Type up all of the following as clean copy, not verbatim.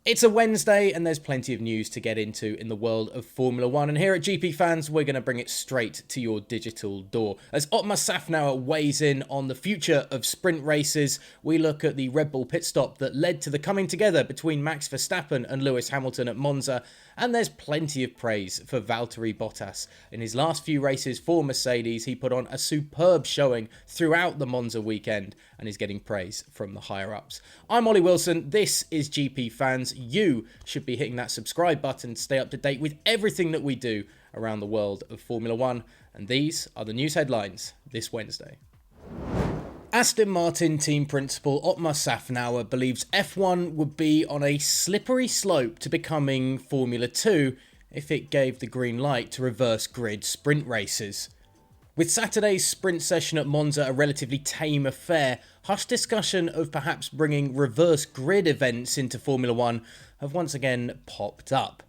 It's a Wednesday and there's plenty of news to get into in the world of Formula 1, and here at GPFans we're going to bring it straight to your digital door. As Otmar Szafnauer weighs in on the future of sprint races, we look at the Red Bull pit stop that led to the coming together between Max Verstappen and Lewis Hamilton at Monza, and there's plenty of praise for Valtteri Bottas. In his last few races for Mercedes, he put on a superb showing throughout the Monza weekend and is getting praise from the higher-ups. I'm Ollie Wilson, this is GPFans. You should be hitting that subscribe button to stay up to date with everything that we do around the world of Formula 1, and these are the news headlines this Wednesday. Aston Martin team principal Otmar Szafnauer believes F1 would be on a slippery slope to becoming Formula 2 if it gave the green light to reverse grid sprint races. With Saturday's sprint session at Monza a relatively tame affair, hushed discussion of perhaps bringing reverse grid events into Formula 1 have once again popped up.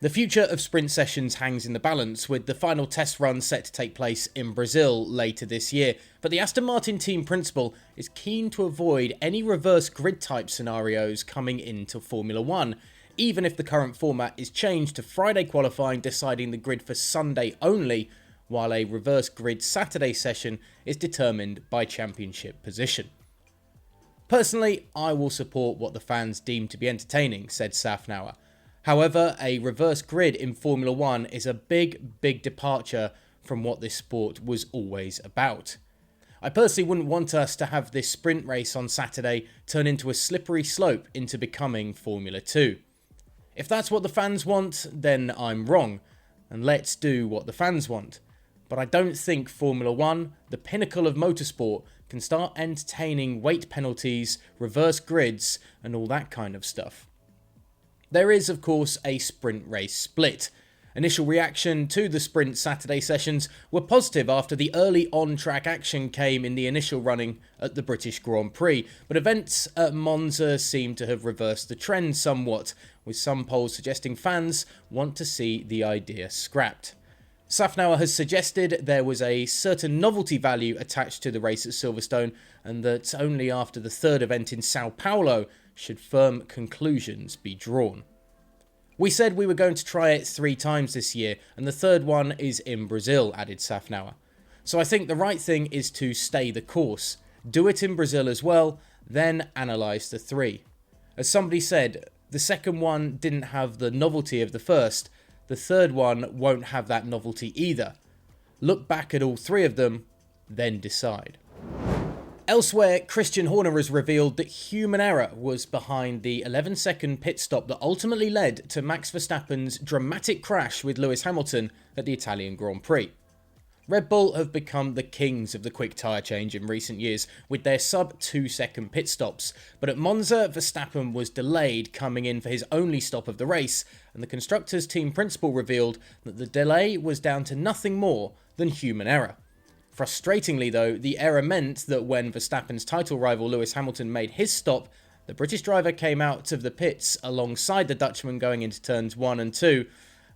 The future of sprint sessions hangs in the balance, with the final test run set to take place in Brazil later this year, but the Aston Martin team principal is keen to avoid any reverse grid type scenarios coming into Formula 1, even if the current format is changed to Friday qualifying deciding the grid for Sunday only, while a reverse grid Saturday session is determined by championship position. Personally, I will support what the fans deem to be entertaining, said Szafnauer. However, a reverse grid in Formula 1 is a big departure from what this sport was always about. I personally wouldn't want us to have this sprint race on Saturday turn into a slippery slope into becoming Formula 2. If that's what the fans want, then I'm wrong, and let's do what the fans want. But I don't think Formula 1, the pinnacle of motorsport, can start entertaining weight penalties, reverse grids, and all that kind of stuff. There is, of course, a sprint race split. Initial reaction to the sprint Saturday sessions were positive after the early on-track action came in the initial running at the British Grand Prix, but events at Monza seem to have reversed the trend somewhat, with some polls suggesting fans want to see the idea scrapped. Szafnauer has suggested there was a certain novelty value attached to the race at Silverstone, and that only after the third event in Sao Paulo should firm conclusions be drawn. We said we were going to try it 3 times this year, and the third one is in Brazil, added Szafnauer. So I think the right thing is to stay the course, do it in Brazil as well, then analyse the 3. As somebody said, the second one didn't have the novelty of the first, the third one won't have that novelty either. Look back at all 3 of them, then decide. Elsewhere, Christian Horner has revealed that human error was behind the 11-second pit stop that ultimately led to Max Verstappen's dramatic crash with Lewis Hamilton at the Italian Grand Prix. Red Bull have become the kings of the quick tyre change in recent years with their sub-2-second pit stops, but at Monza, Verstappen was delayed coming in for his only stop of the race, and the constructors' team principal revealed that the delay was down to nothing more than human error. Frustratingly though, the error meant that when Verstappen's title rival Lewis Hamilton made his stop, the British driver came out of the pits alongside the Dutchman going into turns 1 and 2,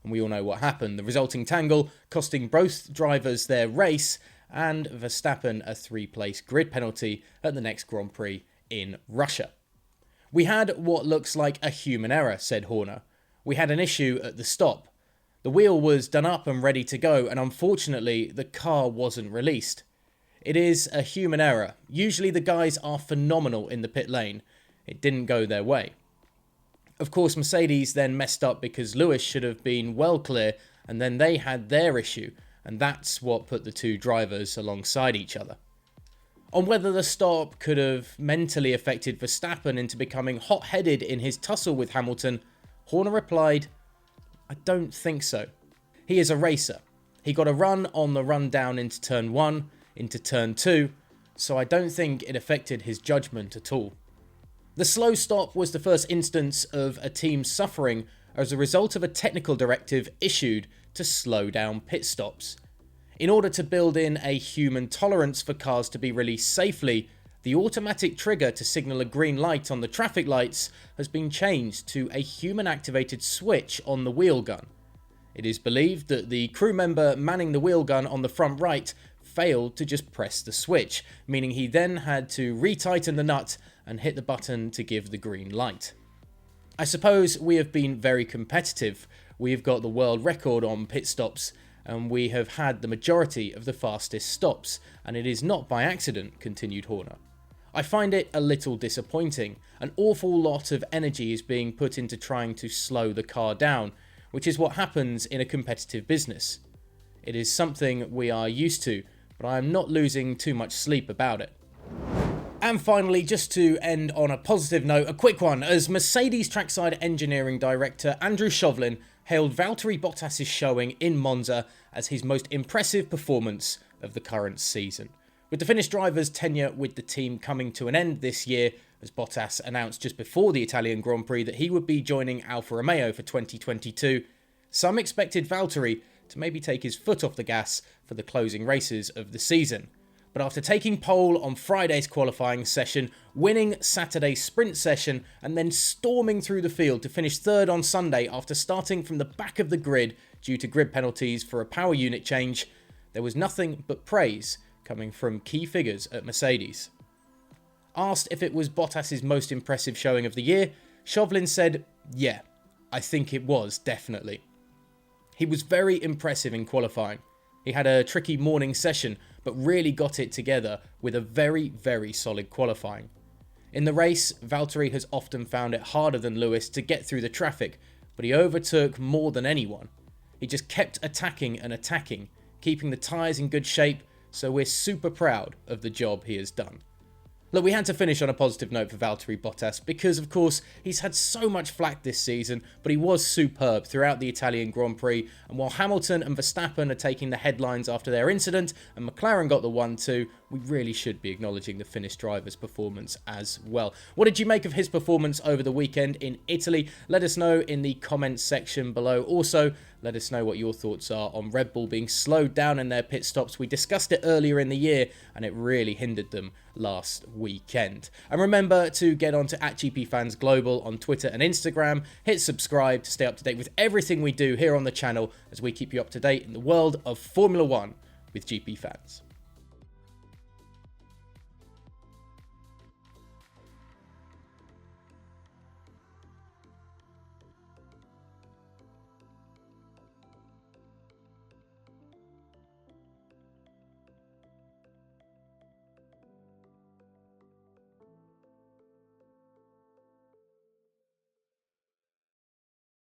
and we all know what happened. The resulting tangle costing both drivers their race and Verstappen a 3-place grid penalty at the next Grand Prix in Russia. We had what looks like a human error, said Horner. We had an issue at the stop. The wheel was done up and ready to go, and unfortunately the car wasn't released. It is a human error. Usually the guys are phenomenal in the pit lane. It didn't go their way. Of course, Mercedes then messed up because Lewis should have been well clear, and then they had their issue, and that's what put the 2 drivers alongside each other. On whether the stop could have mentally affected Verstappen into becoming hot-headed in his tussle with Hamilton, Horner replied, I don't think so. He is a racer. He got a run on the run down into turn 1, into turn 2, so I don't think it affected his judgment at all. The slow stop was the first instance of a team suffering as a result of a technical directive issued to slow down pit stops. In order to build in a human tolerance for cars to be released safely, the automatic trigger to signal a green light on the traffic lights has been changed to a human-activated switch on the wheel gun. It is believed that the crew member manning the wheel gun on the front right failed to just press the switch, meaning he then had to retighten the nut and hit the button to give the green light. I suppose we have been very competitive. We've got the world record on pit stops, and we have had the majority of the fastest stops, and it is not by accident, continued Horner. I find it a little disappointing. An awful lot of energy is being put into trying to slow the car down, which is what happens in a competitive business. It is something we are used to, but I am not losing too much sleep about it. And finally, just to end on a positive note, a quick one, as Mercedes trackside engineering director Andrew Chauvelin hailed Valtteri Bottas' showing in Monza as his most impressive performance of the current season. With the Finnish driver's tenure with the team coming to an end this year, as Bottas announced just before the Italian Grand Prix that he would be joining Alfa Romeo for 2022, some expected Valtteri to maybe take his foot off the gas for the closing races of the season. But after taking pole on Friday's qualifying session, winning Saturday's sprint session, and then storming through the field to finish third on Sunday after starting from the back of the grid due to grid penalties for a power unit change, there was nothing but praise coming from key figures at Mercedes. Asked if it was Bottas' most impressive showing of the year, Chauvelin said, "Yeah, I think it was, definitely." He was very impressive in qualifying. He had a tricky morning session, but really got it together with a very, very solid qualifying. In the race, Valtteri has often found it harder than Lewis to get through the traffic, but he overtook more than anyone. He just kept attacking and attacking, keeping the tyres in good shape, so we're super proud of the job he has done. Look, we had to finish on a positive note for Valtteri Bottas because, of course, he's had so much flack this season, but he was superb throughout the Italian Grand Prix, and while Hamilton and Verstappen are taking the headlines after their incident, and McLaren got the 1-2, we really should be acknowledging the Finnish driver's performance as well. What did you make of his performance over the weekend in Italy? Let us know in the comments section below. Also, let us know what your thoughts are on Red Bull being slowed down in their pit stops. We discussed it earlier in the year, and it really hindered them last weekend. And remember to get onto @GPFans Global on Twitter and Instagram. Hit subscribe to stay up to date with everything we do here on the channel as we keep you up to date in the world of Formula 1 with GP Fans.